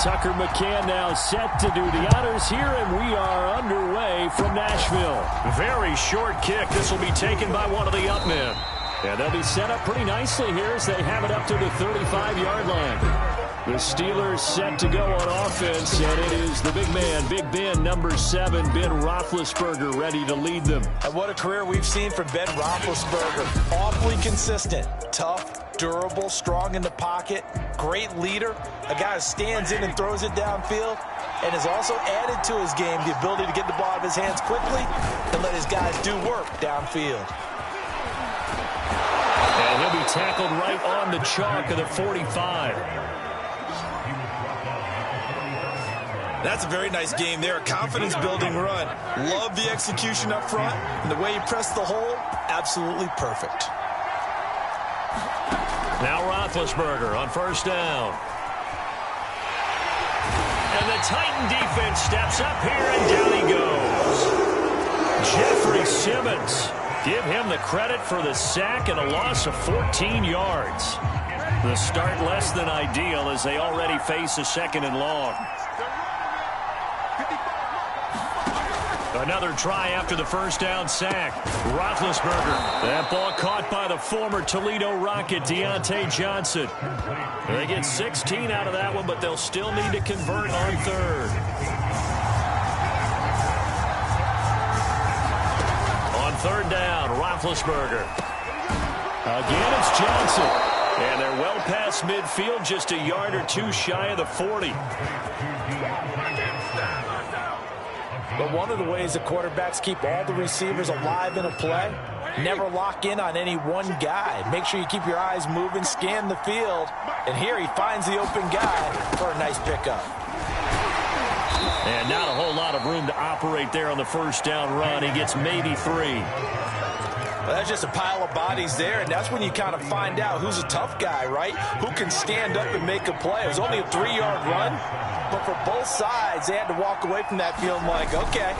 Tucker McCann now set to do the honors here, and we are underway from Nashville. Very short kick. This will be taken by one of the up men. And they'll be set up pretty nicely here as they have it up to the 35-yard line. The Steelers set to go on offense, and it is the big man, Big Ben, number 7, Ben Roethlisberger, ready to lead them. And what a career we've seen from Ben Roethlisberger. Awfully consistent, tough, durable, strong in the pocket, great leader, a guy who stands in and throws it downfield, and has also added to his game the ability to get the ball out of his hands quickly and let his guys do work downfield. And he'll be tackled right on the chalk of the 45. That's a very nice game there. A confidence-building run. Love the execution up front. And the way he pressed the hole, absolutely perfect. Now Roethlisberger on first down. And the Titan defense steps up here, and down he goes. Jeffrey Simmons. Give him the credit for the sack and a loss of 14 yards. The start less than ideal as they already face a second and long. Another try after the first down sack. Roethlisberger. That ball caught by the former Toledo Rocket, Deontay Johnson. They get 16 out of that one, but they'll still need to convert on third. On third down, Roethlisberger. Again, it's Johnson. And they're well past midfield, just a yard or two shy of the 40. But one of the ways the quarterbacks keep all the receivers alive in a play, never lock in on any one guy. Make sure you keep your eyes moving, scan the field. And here he finds the open guy for a nice pickup. And not a whole lot of room to operate there on the first down run. He gets maybe 3. Well, that's just a pile of bodies there, and that's when you kind of find out who's a tough guy, right? Who can stand up and make a play. It was only a 3-yard run, but for both sides, they had to walk away from that feeling like, okay,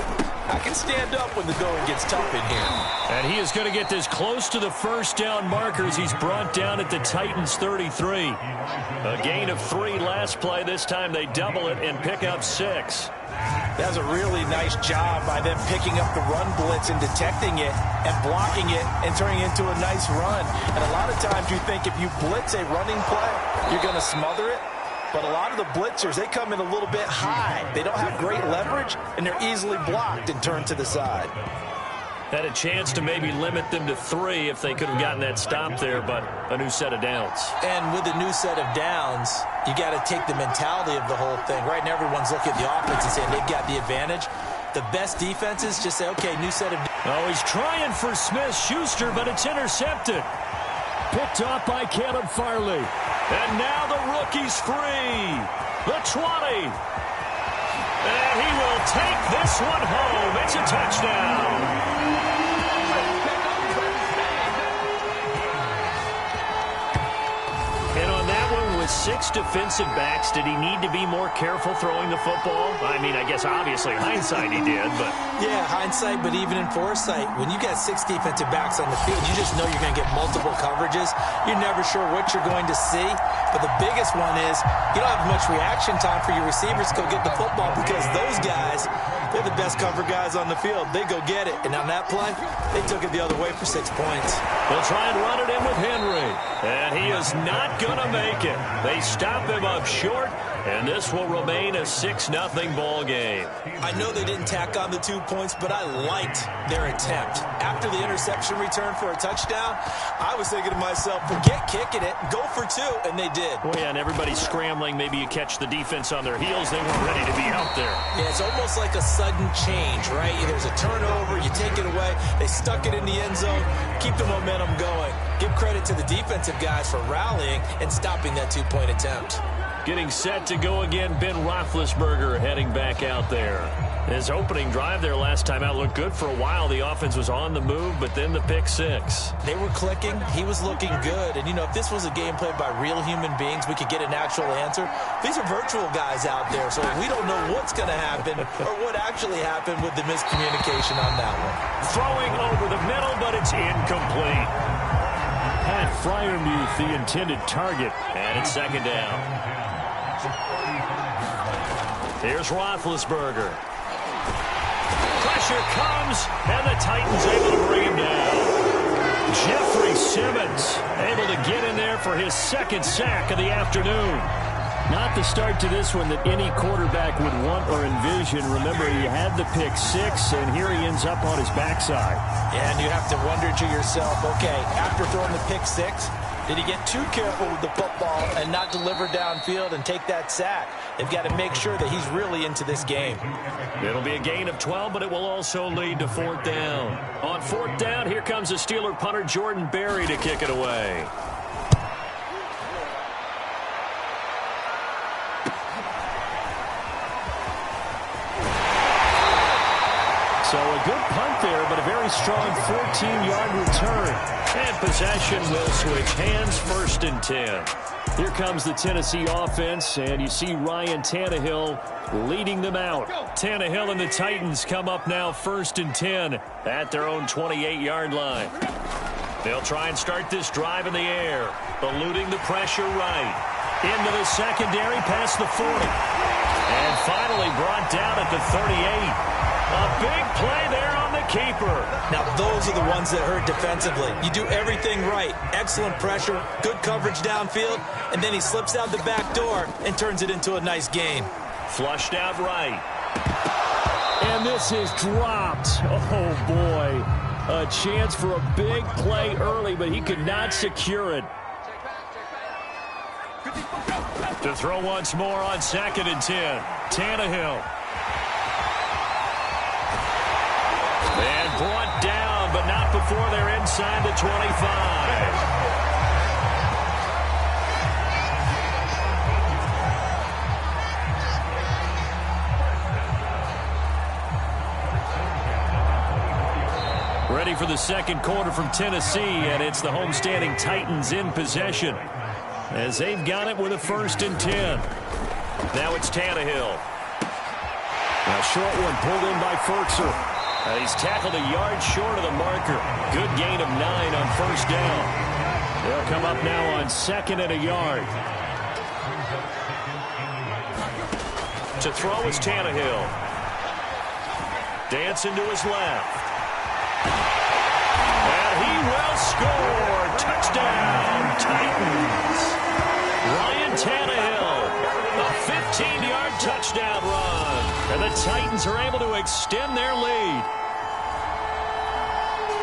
I can stand up when the going gets tough in here. And he is going to get this close to the first down markers. He's brought down at the Titans' 33. A gain of 3 last play. This time they double it and pick up 6. That was a really nice job by them picking up the run blitz and detecting it and blocking it and turning it into a nice run. And a lot of times you think if you blitz a running play, you're going to smother it. But a lot of the blitzers, they come in a little bit high. They don't have great leverage, and they're easily blocked and turned to the side. Had a chance to maybe limit them to 3 if they could have gotten that stop there, but a new set of downs. And with a new set of downs, you got to take the mentality of the whole thing. Right now, everyone's looking at the offense and saying they've got the advantage. The best defenses just say, okay, new set of downs. Oh, he's trying for Smith-Schuster, but it's intercepted. Picked off by Caleb Farley. And now the rookie's free. The 20. And he will take this one home. It's a touchdown. And on that one, with 6 defensive backs, did he need to be more careful throwing the football? I mean, I guess obviously hindsight he did, but... Yeah, hindsight, but even in foresight, when you got 6 defensive backs on the field, you just know you're going to get multiple coverages. You're never sure what you're going to see. But the biggest one is you don't have much reaction time for your receivers to go get the football because those guys, they're the best cover guys on the field. They go get it. And on that play, they took it the other way for 6 points. They'll try and run it in with Henry. And he is not going to make it. They stop him up short, and this will remain a 6-0 ball game. I know they didn't tack on the 2 points, but I liked their attempt. After the interception return for a touchdown, I was thinking to myself, forget kicking it, go for 2, and they did. Well, yeah, and everybody's scrambling. Maybe you catch the defense on their heels. They weren't ready to be out there. Yeah, it's almost like a sudden change, right? There's a turnover, you take it away, they stuck it in the end zone, keep the momentum going. Give credit to the defensive guys for rallying and stopping that 2-point attempt. Getting set to go again, Ben Roethlisberger heading back out there. His opening drive there last time out looked good for a while. The offense was on the move, but then the pick 6. They were clicking. He was looking good. And, you know, if this was a game played by real human beings, we could get an actual answer. These are virtual guys out there, so we don't know what's going to happen or what actually happened with the miscommunication on that one. Throwing over the middle, but it's incomplete. Pat Fryermuth, the intended target, and it's second down. Here's Roethlisberger. Pressure comes, and the Titans able to bring him down. Jeffrey Simmons able to get in there for his second sack of the afternoon. Not the start to this one that any quarterback would want or envision. Remember, he had the pick six, and here he ends up on his backside. Yeah, and you have to wonder to yourself, okay, after throwing the pick six, did he get too careful with the football and not deliver downfield and take that sack? They've got to make sure that he's really into this game. It'll be a gain of 12, but it will also lead to fourth down. On fourth down, here comes the Steeler punter Jordan Berry to kick it away. So a good punt there, but a very strong 14-yard return. And possession will switch hands, 1st and 10. Here comes the Tennessee offense, and you see Ryan Tannehill leading them out. Tannehill and the Titans come up now 1st and 10 at their own 28-yard line. They'll try and start this drive in the air, eluding the pressure right. Into the secondary, past the 40. And finally brought down at the 38. A big play there on the keeper. Now, those are the ones that hurt defensively. You do everything right. Excellent pressure, good coverage downfield, and then he slips out the back door and turns it into a nice gain. Flushed out right. And this is dropped. Oh, boy. A chance for a big play early, but he could not secure it. To throw once more on 2nd and 10. Tannehill. And brought down, but not before they're inside the 25. Ready for the second quarter from Tennessee, and it's the homestanding Titans in possession as they've got it with a 1st and 10. Now it's Tannehill. A short one pulled in by Ferkser. He's tackled a yard short of the marker. Good gain of 9 on 1st down. They'll come up now on 2nd and a yard. To throw is Tannehill. Dancing to his left. And he will score. Touchdown, Titans. Ryan Tannehill. A 15-yard touchdown run. And the Titans are able to extend their lead.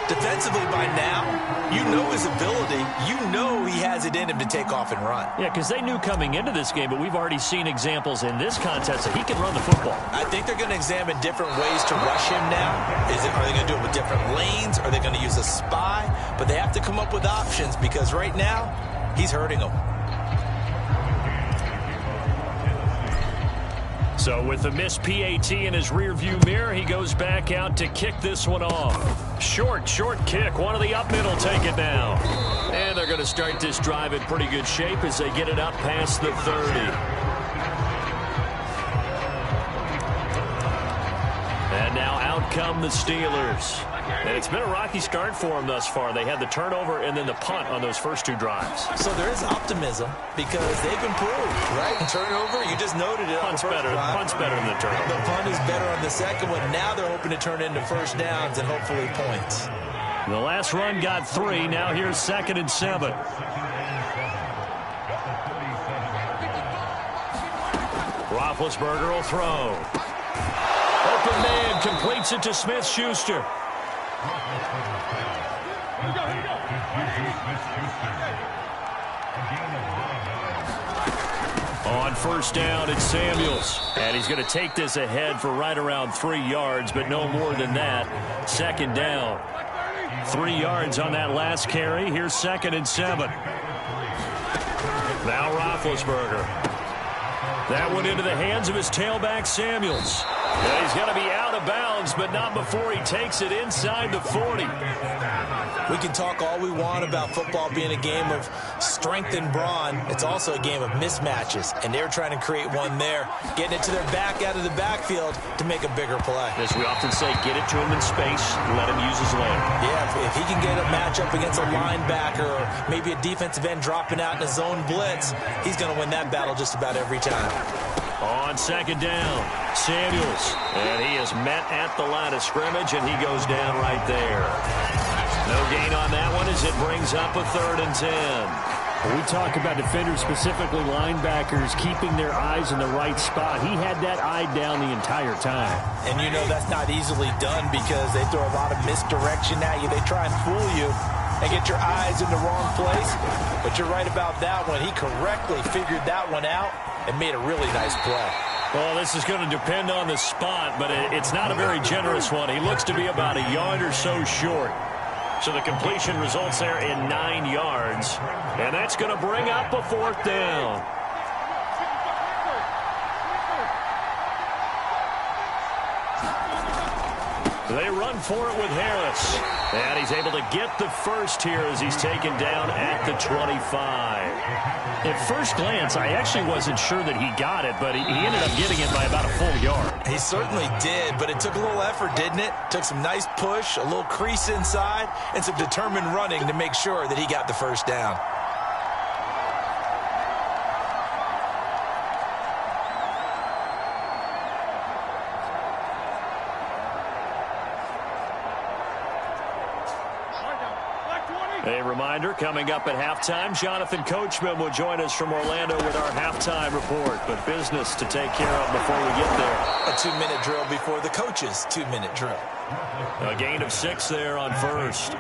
Defensively by now, you know his ability. You know he has it in him to take off and run. Yeah, because they knew coming into this game, but we've already seen examples in this contest that he can run the football. I think they're going to examine different ways to rush him now. Are they going to do it with different lanes? Are they going to use a spy? But they have to come up with options because right now, he's hurting them. So with the missed PAT in his rearview mirror, he goes back out to kick this one off. Short kick. One of the up mid will take it now. And they're going to start this drive in pretty good shape as they get it up past the 30. And now out come the Steelers. And it's been a rocky start for them thus far. They had the turnover and then the punt on those first 2 drives. So there is optimism because they've improved, right? Turnover, you just noted it. Punt's better than the turnover. The punt is better on the second one. Now they're hoping to turn into 1st downs and hopefully points. The last run got 3. Now here's 2nd and 7. Roethlisberger will throw. Open man completes it to Smith-Schuster. On 1st down, it's Samuels. And he's going to take this ahead for right around 3 yards, but no more than that. 2nd down. 3 yards on that last carry. Here's 2nd and 7. Now Roethlisberger. That one into the hands of his tailback, Samuels. And he's going to be out of bounds, but not before he takes it inside the 40. We can talk all we want about football being a game of strength and brawn. It's also a game of mismatches, and they're trying to create one there, getting it to their back out of the backfield to make a bigger play. As we often say, get it to him in space, let him use his leg. Yeah, if he can get a matchup against a linebacker or maybe a defensive end dropping out in a zone blitz, he's going to win that battle just about every time. On second down, Samuels. And he is met at the line of scrimmage, and he goes down right there. No gain on that one as it brings up a 3rd and 10. When we talk about defenders, specifically linebackers, keeping their eyes in the right spot, he had that eye down the entire time. And you know that's not easily done because they throw a lot of misdirection at you. They try and fool you and get your eyes in the wrong place. But you're right about that one. He correctly figured that one out and made a really nice play. Well, this is going to depend on the spot, but it's not a very generous one. He looks to be about a yard or so short. So the completion results there in 9 yards. And that's going to bring up a 4th down. They run for it with Harris. And he's able to get the first here as he's taken down at the 25. At first glance, I actually wasn't sure that he got it, but he ended up getting it by about a full yard. He certainly did, but it took a little effort, didn't it? Took some nice push, a little crease inside, and some determined running to make sure that he got the first down. A reminder, coming up at halftime, Jonathan Coachman will join us from Orlando with our halftime report. But business to take care of before we get there. A 2-minute drill before the coach's 2-minute drill. A gain of 6 there on first.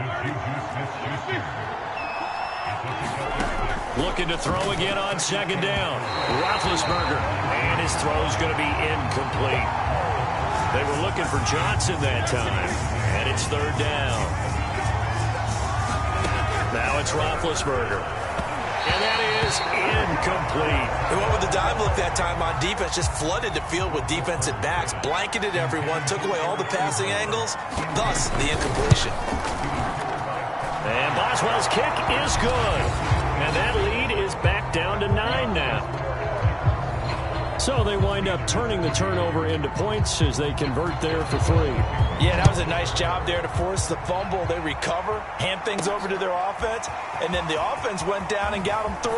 Looking to throw again on second down. Roethlisberger. And his throw's going to be incomplete. They were looking for Johnson that time. And it's 3rd down. Now it's Roethlisberger. And that is incomplete. They went with the dime look that time on defense, just flooded the field with defensive backs, blanketed everyone, took away all the passing angles, thus the incompletion. And Boswell's kick is good. And that lead is back down to 9 now. So they wind up turning the turnover into points as they convert there for 3. Yeah, that was a nice job there to force the fumble. They recover, hand things over to their offense, and then the offense went down and got them 3.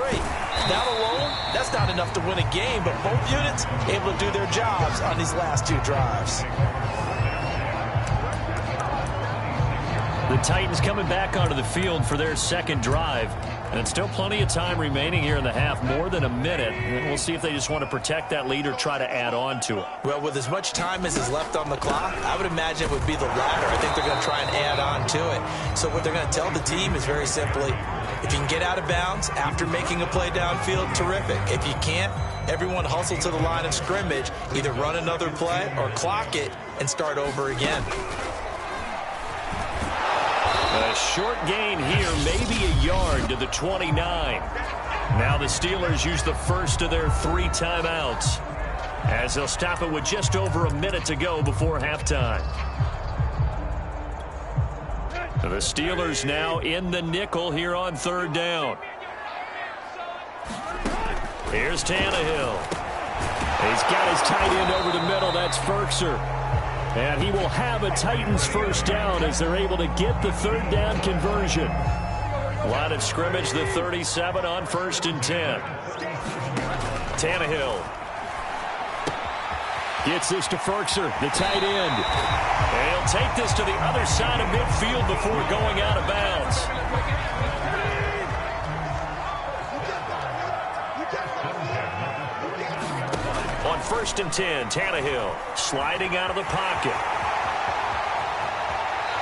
That alone, that's not enough to win a game, but both units able to do their jobs on these last 2 drives. The Titans coming back onto the field for their second drive. And still plenty of time remaining here in the half, more than a minute. We'll see if they just want to protect that lead or try to add on to it. Well, with as much time as is left on the clock, I would imagine it would be the latter. I think they're going to try and add on to it. So what they're going to tell the team is very simply, if you can get out of bounds after making a play downfield, terrific. If you can't, everyone hustle to the line of scrimmage, either run another play or clock it and start over again. A short gain here, maybe a yard to the 29. Now the Steelers use the first of their 3 timeouts as they'll stop it with just over a minute to go before halftime. The Steelers now in the nickel here on 3rd down. Here's Tannehill. He's got his tight end over the middle. That's Ferkser. And he will have a Titans first down as they're able to get the 3rd down conversion. Line of scrimmage, the 37 on 1st and 10. Tannehill gets this to Ferkser, the tight end. And he'll take this to the other side of midfield before going out of bounds. On 1st and 10, Tannehill sliding out of the pocket.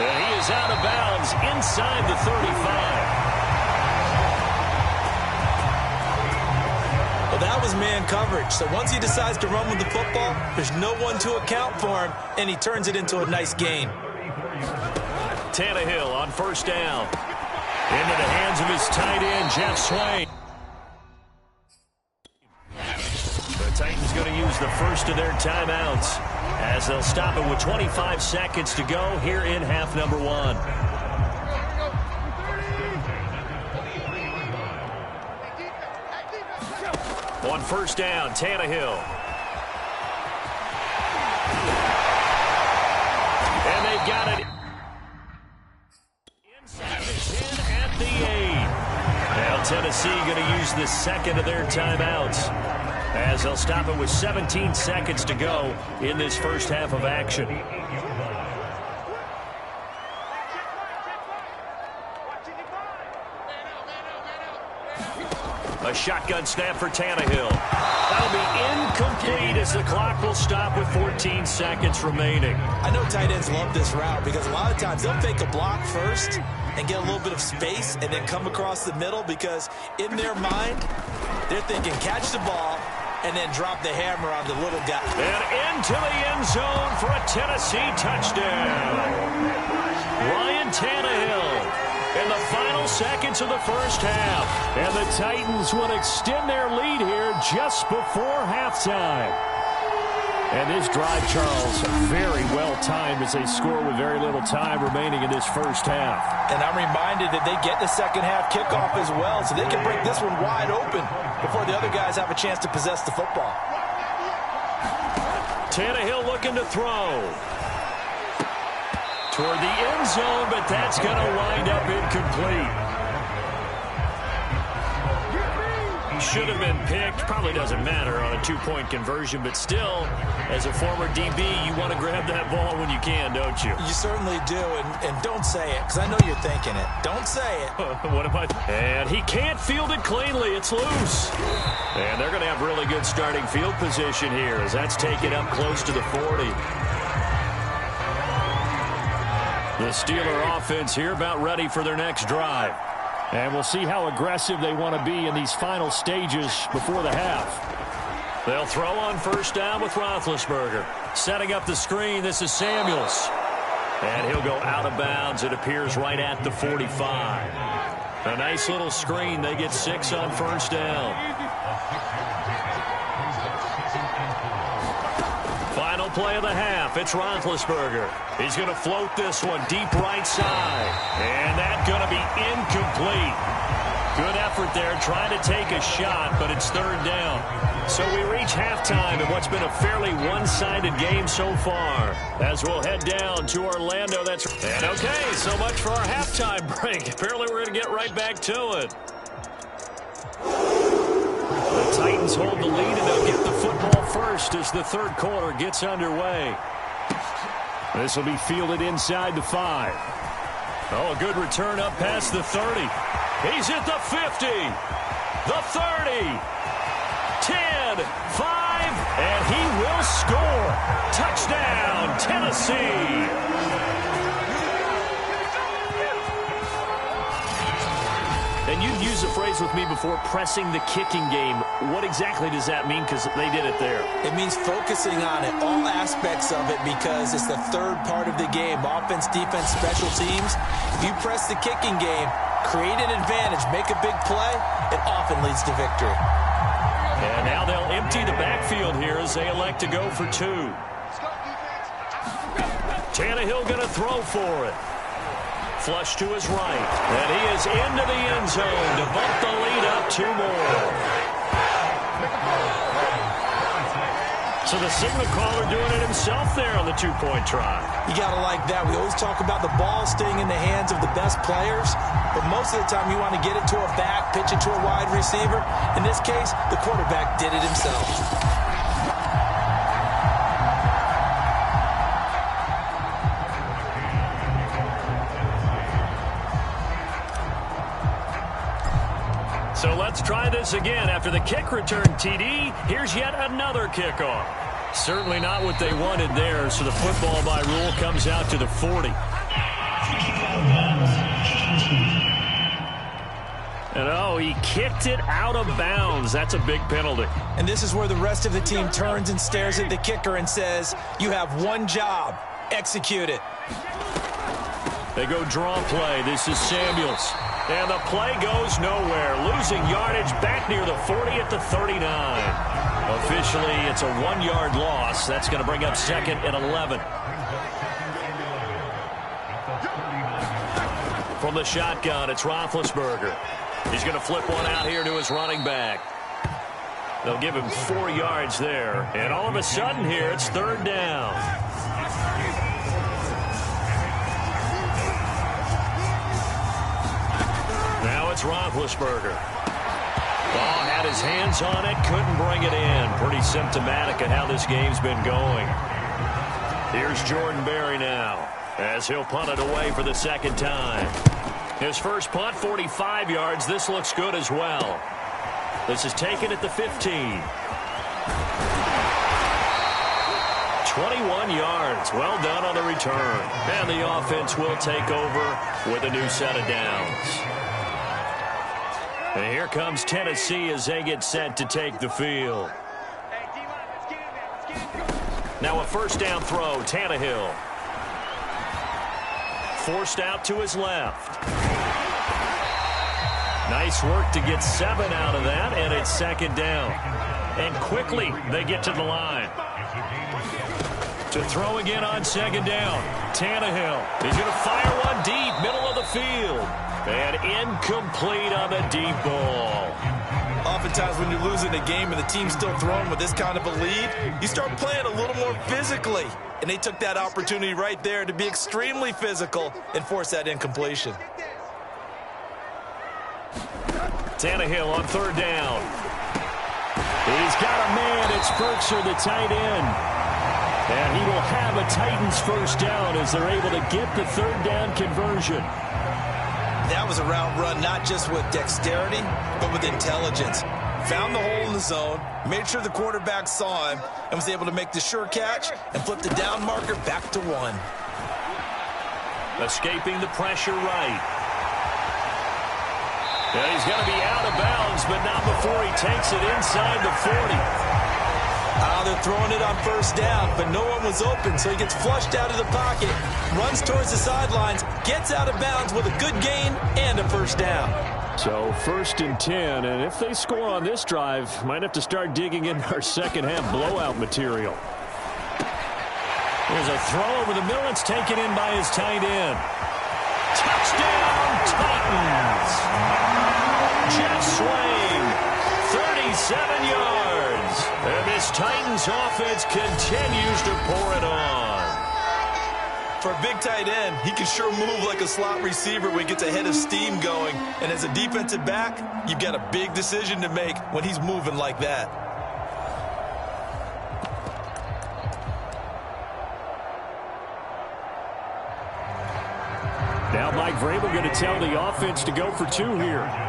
And he is out of bounds inside the 35. Well, that was man coverage. So once he decides to run with the football, there's no one to account for him, and he turns it into a nice gain. Tannehill on 1st down. Into the hands of his tight end, Jeff Swain. The Titans going to use the first of their timeouts as they'll stop it with 25 seconds to go here in half number 1. On 1st down, Tannehill. And they got it inside the 10 at the 8. Now Tennessee going to use the second of their timeouts. as they'll stop it with 17 seconds to go in this first half of action. A shotgun snap for Tannehill. That'll be incomplete as the clock will stop with 14 seconds remaining. I know tight ends love this route because a lot of times they'll fake a block first and get a little bit of space and then come across the middle because in their mind, they're thinking catch the ball and then drop the hammer on the little guy. And into the end zone for a Tennessee touchdown. Ryan Tannehill in the final seconds of the first half. And the Titans will extend their lead here just before halftime. And this drive, Charles, very well timed as they score with very little time remaining in this first half. And I'm reminded that they get the second half kickoff as well, so they can break this one wide open before the other guys have a chance to possess the football. Tannehill looking to throw. Toward the end zone, but that's going to wind up incomplete. Should have been picked. Probably doesn't matter on a two-point conversion, but still, as a former DB, you want to grab that ball when you can, don't you? You certainly do, and don't say it, because I know you're thinking it. Don't say it. What am I? And he can't field it cleanly. It's loose. And they're going to have really good starting field position here as that's taken up close to the 40. The Steeler offense here about ready for their next drive. And we'll see how aggressive they want to be in these final stages before the half. They'll throw on first down with Roethlisberger. Setting up the screen, this is Samuels. And he'll go out of bounds, it appears, right at the 45. A nice little screen. They get 6 on first down. Final play of the half. It's Roethlisberger. He's going to float this one deep right side. And that's going to be incomplete. Good effort there trying to take a shot, but it's third down. So we reach halftime in what's been a fairly one-sided game so far. As we'll head down to Orlando. And okay, so much for our halftime break. Apparently we're going to get right back to it. The Titans hold the lead, and they'll get the football first as the third quarter gets underway. This will be fielded inside the 5. Oh, a good return up past the 30. He's at the 50, the 30, 10, 5, and he will score. Touchdown, Tennessee. And you've used the phrase with me before, pressing the kicking game. What exactly does that mean? Because they did it there. It means focusing on it, all aspects of it, because it's the third part of the game. Offense, defense, special teams. If you press the kicking game, create an advantage, make a big play, it often leads to victory. And now they'll empty the backfield here as they elect to go for 2. Tannehill going to throw for it. Flush to his right. And he is into the end zone to bump the lead up 2 more. So the signal caller doing it himself there on the 2-point try. You got to like that. We always talk about the ball staying in the hands of the best players, but most of the time you want to get it to a back, pitch it to a wide receiver. In this case, the quarterback did it himself. So let's try this again. After the kick return, TD, here's yet another kickoff. Certainly not what they wanted there, so the football by rule comes out to the 40. And oh, he kicked it out of bounds. That's a big penalty. And this is where the rest of the team turns and stares at the kicker and says, you have one job, execute it. They go draw play. This is Samuels. And the play goes nowhere. Losing yardage back near the 40 at the 39. Officially, it's a 1-yard loss. That's going to bring up second and 11. From the shotgun, it's Roethlisberger. He's going to flip one out here to his running back. They'll give him 4 yards there. And all of a sudden here, it's third down. Now it's Roethlisberger. Oh, had his hands on it, couldn't bring it in. Pretty symptomatic of how this game's been going. Here's Jordan Berry now, as he'll punt it away for the second time. His first punt, 45 yards. This looks good as well. This is taken at the 15. 21 yards. Well done on the return. And the offense will take over with a new set of downs. And here comes Tennessee as they get set to take the field. Now a first down throw, Tannehill. Forced out to his left. Nice work to get 7 out of that, and it's second down. And quickly they get to the line. To throw again on second down. Tannehill. He's going to fire one deep, middle of the field. And incomplete on the deep ball. Oftentimes when you're losing a game and the team's still throwing with this kind of a lead, you start playing a little more physically. And they took that opportunity right there to be extremely physical and force that incompletion. Tannehill on third down. He's got a man. It's Ferkser, the tight end. And he will have a Titans first down as they're able to get the third down conversion. That was a route run not just with dexterity, but with intelligence. Found the hole in the zone, made sure the quarterback saw him, and was able to make the sure catch and flip the down marker back to 1. Escaping the pressure right. And he's going to be out of bounds, but not before he takes it inside the 40. They're throwing it on first down, but no one was open, so he gets flushed out of the pocket, runs towards the sidelines, gets out of bounds with a good gain and a first down. So first and 10, and if they score on this drive, might have to start digging in our second half blowout material. There's a throw over the middle. It's taken in by his tight end. Touchdown, Titans! Jeff Swain, 37 yards. And this Titans offense continues to pour it on. For a big tight end, he can sure move like a slot receiver when he gets a head of steam going. And as a defensive back, you've got a big decision to make when he's moving like that. Now Mike Vrabel going to tell the offense to go for 2 here.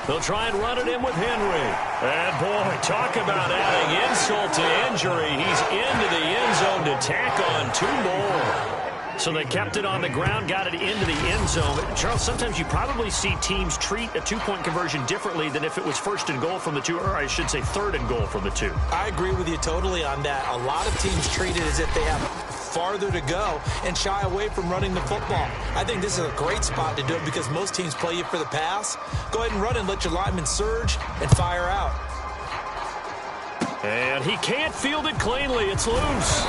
They'll try and run it in with Henry. And, boy, talk about adding insult to injury. He's into the end zone to tack on 2 more. So they kept it on the ground, got it into the end zone. Charles, sometimes you probably see teams treat a 2-point conversion differently than if it was first and goal from the 2, or I should say third and goal from the 2. I agree with you totally on that. A lot of teams treat it as if they have farther to go and shy away from running the football. I think this is a great spot to do it because most teams play you for the pass. Go ahead and run and let your linemen surge and fire out. And he can't field it cleanly. It's loose.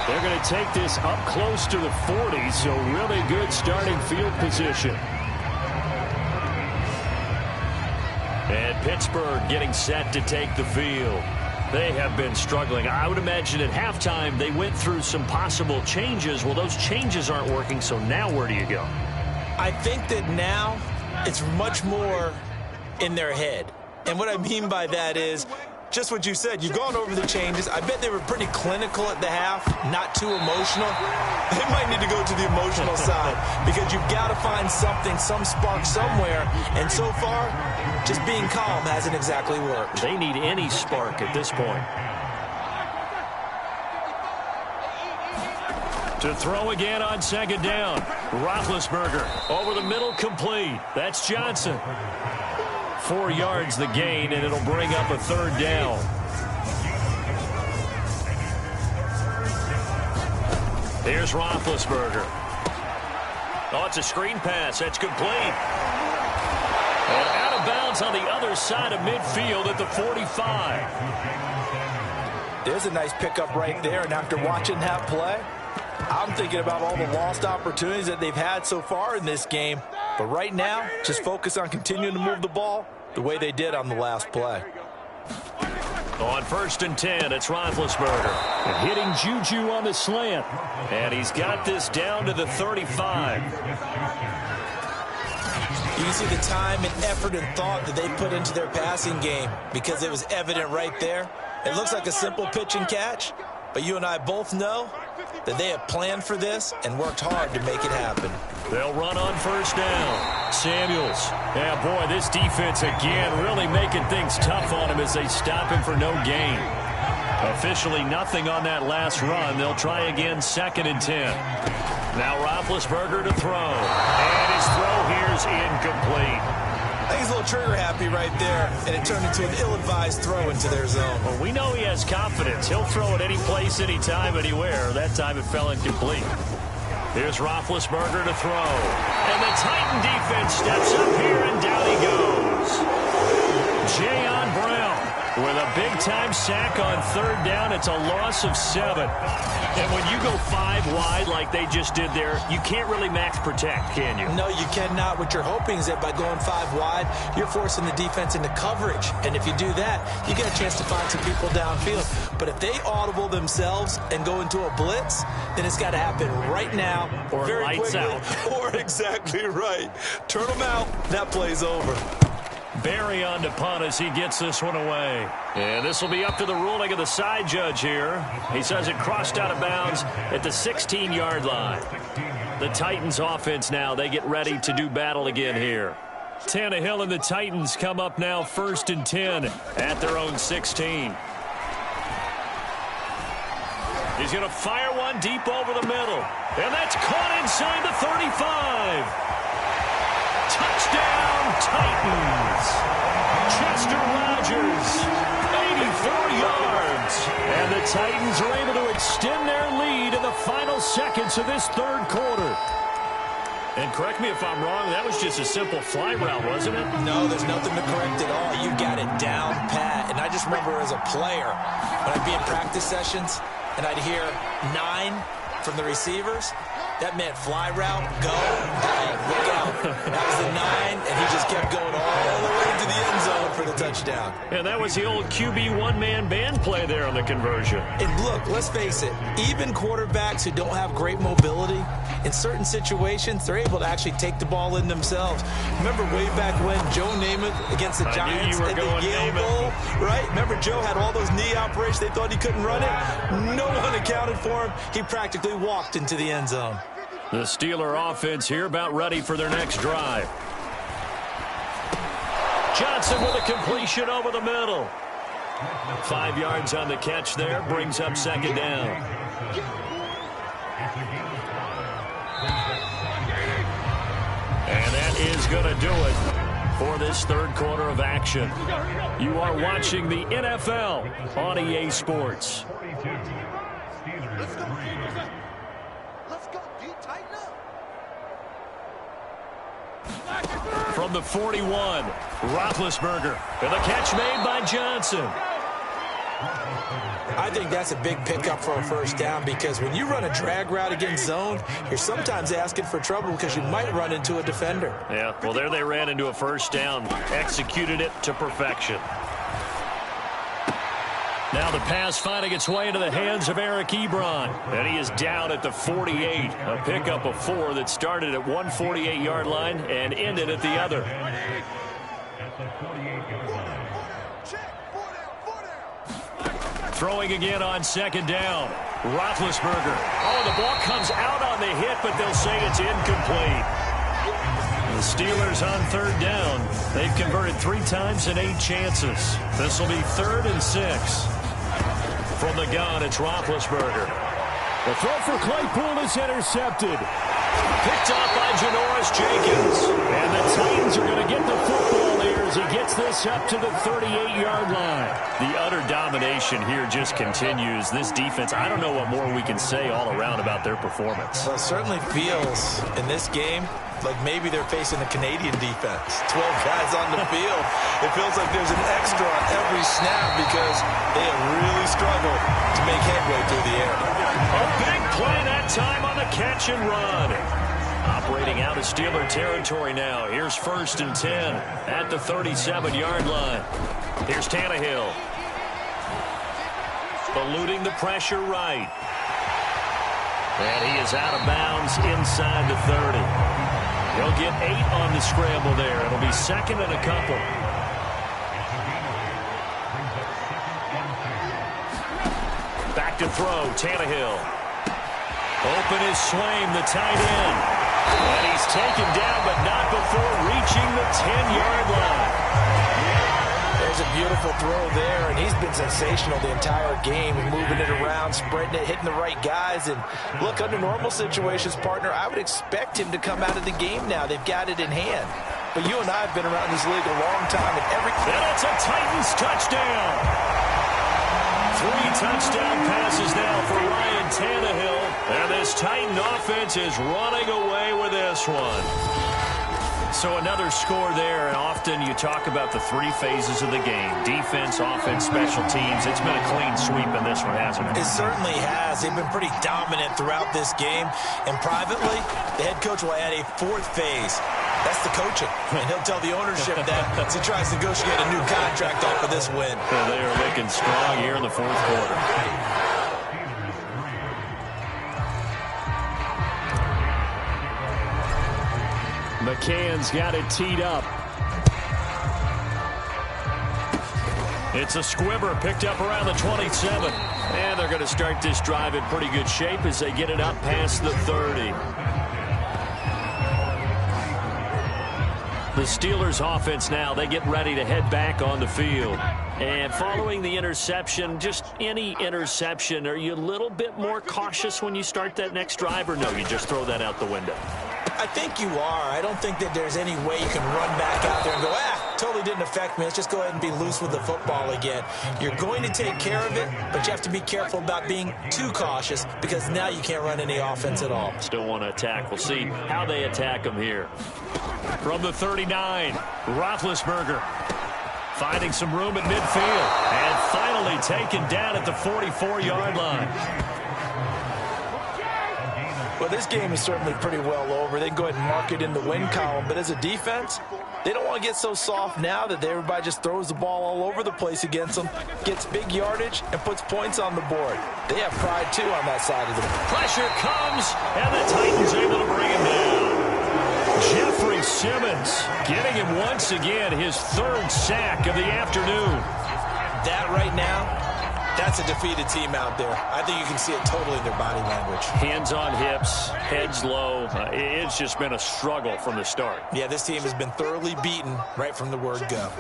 They're going to take this up close to the 40, so really good starting field position. And Pittsburgh getting set to take the field. They have been struggling. I would imagine at halftime they went through some possible changes. Well, those changes aren't working, so now where do you go? I think that now it's much more in their head. And what I mean by that is just what you said. You've gone over the changes. I bet they were pretty clinical at the half, not too emotional. They might need to go to the emotional side because you've got to find something, some spark somewhere. And so far, just being calm hasn't exactly worked. They need any spark at this point. To throw again on second down. Roethlisberger over the middle, complete. That's Johnson. 4 yards the gain, and it'll bring up a third down. Here's Roethlisberger. Oh, it's a screen pass. That's complete. And out of bounds on the other side of midfield at the 45. There's a nice pickup right there, and after watching that play, I'm thinking about all the lost opportunities that they've had so far in this game. But right now, just focus on continuing to move the ball the way they did on the last play. On first and 10, it's Roethlisberger. And hitting Juju on the slant. And he's got this down to the 35. You can see the time and effort and thought that they put into their passing game because it was evident right there. It looks like a simple pitch and catch, but you and I both know that they have planned for this and worked hard to make it happen. They'll run on first down. Samuels. Yeah, boy, this defense again really making things tough on him as they stop him for no gain. Officially nothing on that last run. They'll try again, 2nd and 10. Now Roethlisberger to throw. And his throw here is incomplete. I think he's a little trigger happy right there, and it turned into an ill-advised throw into their zone. Well, we know he has confidence. He'll throw it any place, anytime, anywhere. That time it fell incomplete. Here's Roethlisberger to throw. And the Titan defense steps up here, and down he goes. Jayon Brown with a big-time sack on 3rd down. It's a loss of 7. And when you go 5 wide like they just did there, you can't really max protect, can you? No, you cannot. What you're hoping is that by going 5 wide, you're forcing the defense into coverage. And if you do that, you get a chance to find some people downfield. But if they audible themselves and go into a blitz, then it's got to happen right now. Or very lights quickly. out. Or exactly right. Turn them out. That play's over. Barry on to punt as he gets this one away. And this will be up to the ruling of the side judge here. He says it crossed out of bounds at the 16-yard line. The Titans offense now, they get ready to do battle again here. Tannehill and the Titans come up now 1st and 10 at their own 16. He's going to fire one deep over the middle. And that's caught inside the 35. Touchdown, Titans. Chester Rogers, 84 yards. And the Titans are able to extend their lead in the final seconds of this 3rd quarter. And correct me if I'm wrong, that was just a simple fly route, wasn't it? No, there's nothing to correct at all. You got it down pat. And I just remember as a player, when I'd be in practice sessions, and I'd hear 9 from the receivers, that meant fly route, go, look out. That was the 9, and he just kept going all the way to the end zone for the touchdown. And that was the old QB one-man band play there on the conversion. And look, let's face it, even quarterbacks who don't have great mobility, in certain situations, they're able to actually take the ball in themselves. Remember way back when Joe Namath against the Giants at the Yale Bowl, right? Remember Joe had all those knee operations. They thought he couldn't run it. No one accounted for him. He practically walked into the end zone. The Steeler offense here about ready for their next drive. Johnson with a completion over the middle. 5 yards on the catch there, brings up 2nd down. And that is going to do it for this 3rd quarter of action. You are watching the NFL on EA Sports. From the 41, Roethlisberger. And the catch made by Johnson. I think that's a big pickup for a 1st down because when you run a drag route against zone, you're sometimes asking for trouble because you might run into a defender. Yeah, well, there they ran into a 1st down. Executed it to perfection. Now the pass finding its way into the hands of Eric Ebron. And he is down at the 48. A pickup of 4 that started at one 48-yard line and ended at the other. Throwing again on 2nd down. Roethlisberger. Oh, the ball comes out on the hit, but they'll say it's incomplete. The Steelers on 3rd down. They've converted 3 times in 8 chances. This will be 3rd and 6. From the gun, it's Roethlisberger. The throw for Claypool is intercepted. Picked off by Janoris Jenkins. And the Titans are going to get the football here as he gets this up to the 38-yard line. The utter domination here just continues. This defense, I don't know what more we can say all around about their performance. Well, it certainly feels in this game like maybe they're facing a Canadian defense. 12 guys on the field. It feels like there's an extra on every snap because they have really struggled to make headway through the air. A big play that time on the catch and run. Operating out of Steeler territory now. Here's 1st and 10 at the 37-yard line. Here's Tannehill. Eluding the pressure right. And he is out of bounds inside the 30. He'll get 8 on the scramble there. It'll be second and a couple. Back to throw, Tannehill. Open is Swaim, the tight end. And he's taken down, but not before reaching the 10-yard line. There's a beautiful throw there, and he's been sensational the entire game, moving it around, spreading it, hitting the right guys. And look, under normal situations, partner, I would expect him to come out of the game now. They've got it in hand. But you and I have been around this league a long time, and it's a Titans touchdown. 3 touchdown passes now for Ryan Tannehill. And this Titan offense is running away with this one. So another score there, and often you talk about the 3 phases of the game. Defense, offense, special teams. It's been a clean sweep in this one, hasn't it? It certainly has. They've been pretty dominant throughout this game. And privately, the head coach will add a 4th phase. That's the coaching. And he'll tell the ownership that as he tries to negotiate a new contract off of this win. Well, they are looking strong here in the 4th quarter. McCann's got it teed up. It's a squibber picked up around the 27. And they're going to start this drive in pretty good shape as they get it up past the 30. The Steelers offense now, they get ready to head back on the field. And following the interception, just any interception, are you a little bit more cautious when you start that next drive, or no, you just throw that out the window? I think you are. I don't think that there's any way you can run back out there and go, totally didn't affect me. Let's just go ahead and be loose with the football again. You're going to take care of it, but you have to be careful about being too cautious because now you can't run any offense at all. Still want to attack. We'll see how they attack them here. From the 39, Roethlisberger finding some room at midfield and finally taken down at the 44-yard line. Well, this game is certainly pretty well over. They can go ahead and mark it in the win column. But as a defense, they don't want to get so soft now that everybody just throws the ball all over the place against them, gets big yardage, and puts points on the board. They have pride, too, on that side of the ball. Pressure comes, and the Titans able to bring him down. Jeffrey Simmons getting him once again, his 3rd sack of the afternoon. That right now, that's a defeated team out there. I think you can see it totally in their body language. Hands on hips, heads low. It's just been a struggle from the start. Yeah, this team has been thoroughly beaten right from the word go.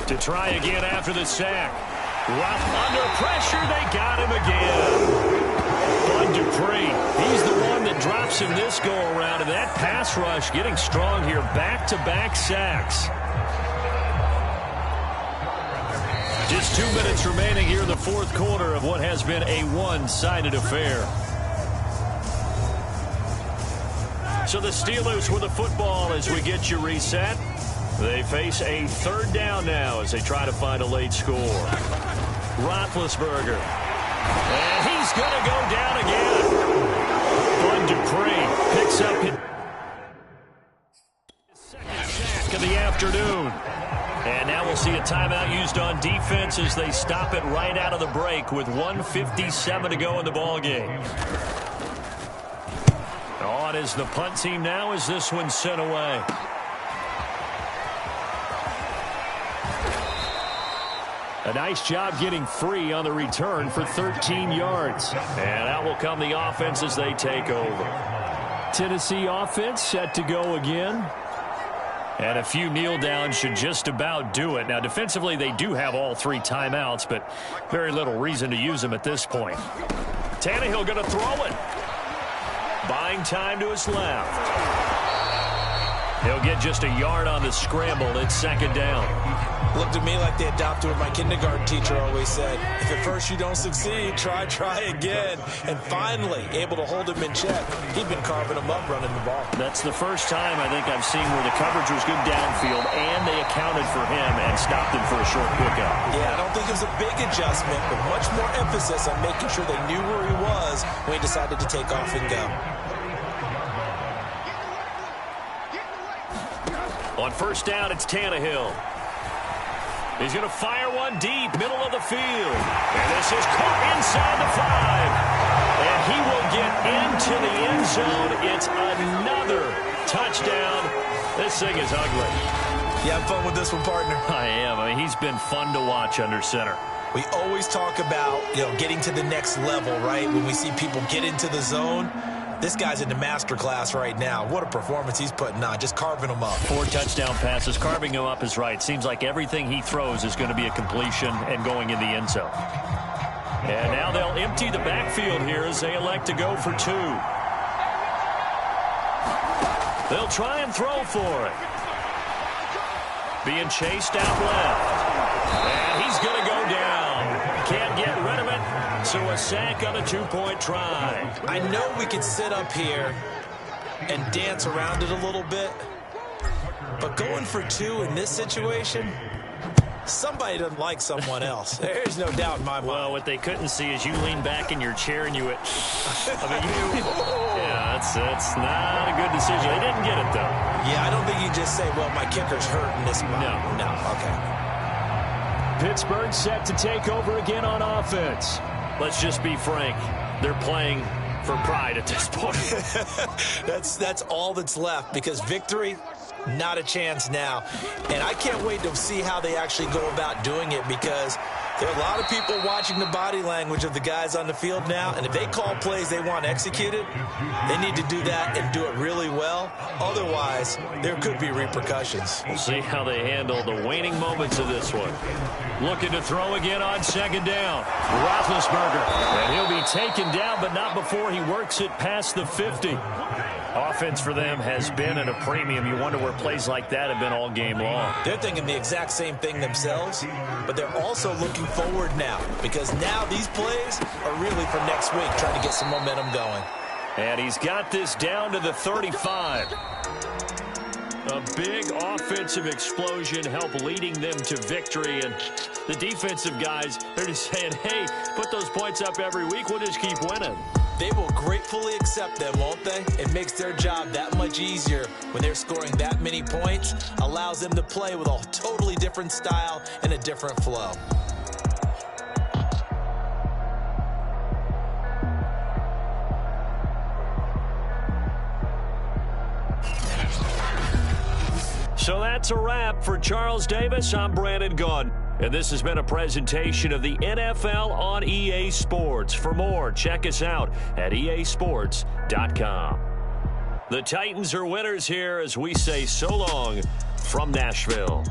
To try again after the sack. Under pressure, they got him again. Bud Dupree, he's the one that drops him this go-around. And that pass rush getting strong here. Back-to-back sacks. Just 2 minutes remaining here in the 4th quarter of what has been a one-sided affair. So the Steelers with the football as we get you reset. They face a 3rd down now as they try to find a late score. Roethlisberger. And he's going to go down again. Bud Dupree picks up his 2nd sack of the afternoon. And now we'll see a timeout used on defense as they stop it right out of the break with 1:57 to go in the ballgame. On is the punt team now as this one's sent away. A nice job getting free on the return for 13 yards. And out will come the offense as they take over. Tennessee offense set to go again. And a few kneel downs should just about do it. Now, defensively, they do have all 3 timeouts, but very little reason to use them at this point. Tannehill going to throw it. Buying time to his left. He'll get just a yard on the scramble. It's 2nd down. Looked to me like they adopted what my kindergarten teacher always said. If at first you don't succeed, try again. And finally, able to hold him in check. He'd been carving him up running the ball. That's the first time I think I've seen where the coverage was good downfield and they accounted for him and stopped him for a short pickup. Yeah, I don't think it was a big adjustment, but much more emphasis on making sure they knew where he was when he decided to take off and go. On 1st down, it's Tannehill. He's going to fire one deep, middle of the field. And this is caught inside the 5. And he will get into the end zone. It's another touchdown. This thing is ugly. You have fun with this one, partner? I am. I mean, he's been fun to watch under center. We always talk about, getting to the next level, right? When we see people get into the zone, this guy's in the master class right now. What a performance he's putting on, just carving them up. 4 touchdown passes. Carving him up is right. Seems like everything he throws is going to be a completion and going in the end zone. And now they'll empty the backfield here as they elect to go for 2. They'll try and throw for it. Being chased out left. And he's going to go down. Can't get rid of it. So a sack on a 2-point try. I know we could sit up here and dance around it a little bit, but going for 2 in this situation, somebody doesn't like someone else. There's no doubt in my mind. Well, what they couldn't see is you lean back in your chair and you went, yeah, that's not a good decision. They didn't get it, though. Yeah, I don't think you just say, well, my kicker's hurt in this moment. No, okay. Pittsburgh set to take over again on offense. Let's just be frank. They're playing for pride at this point. That's all that's left, because victory, not a chance now. And I can't wait to see how they actually go about doing it, because there are a lot of people watching the body language of the guys on the field now, and if they call plays they want executed, they need to do that and do it really well. Otherwise, there could be repercussions. We'll see how they handle the waning moments of this one. Looking to throw again on 2nd down. Roethlisberger. And he'll be taken down, but not before he works it past the 50. Offense for them has been at a premium. You wonder where plays like that have been all game long. They're thinking the exact same thing themselves, but they're also looking forward now, because now these plays are really for next week, trying to get some momentum going. And he's got this down to the 35. A big offensive explosion helped leading them to victory. And the defensive guys, they're just saying, hey, put those points up every week. We'll just keep winning. They will gratefully accept them, won't they? It makes their job that much easier when they're scoring that many points. Allows them to play with a totally different style and a different flow. So that's a wrap for Charles Davis. I'm Brandon Gunn. And this has been a presentation of the NFL on EA Sports. For more, check us out at easports.com. The Titans are winners here as we say so long from Nashville.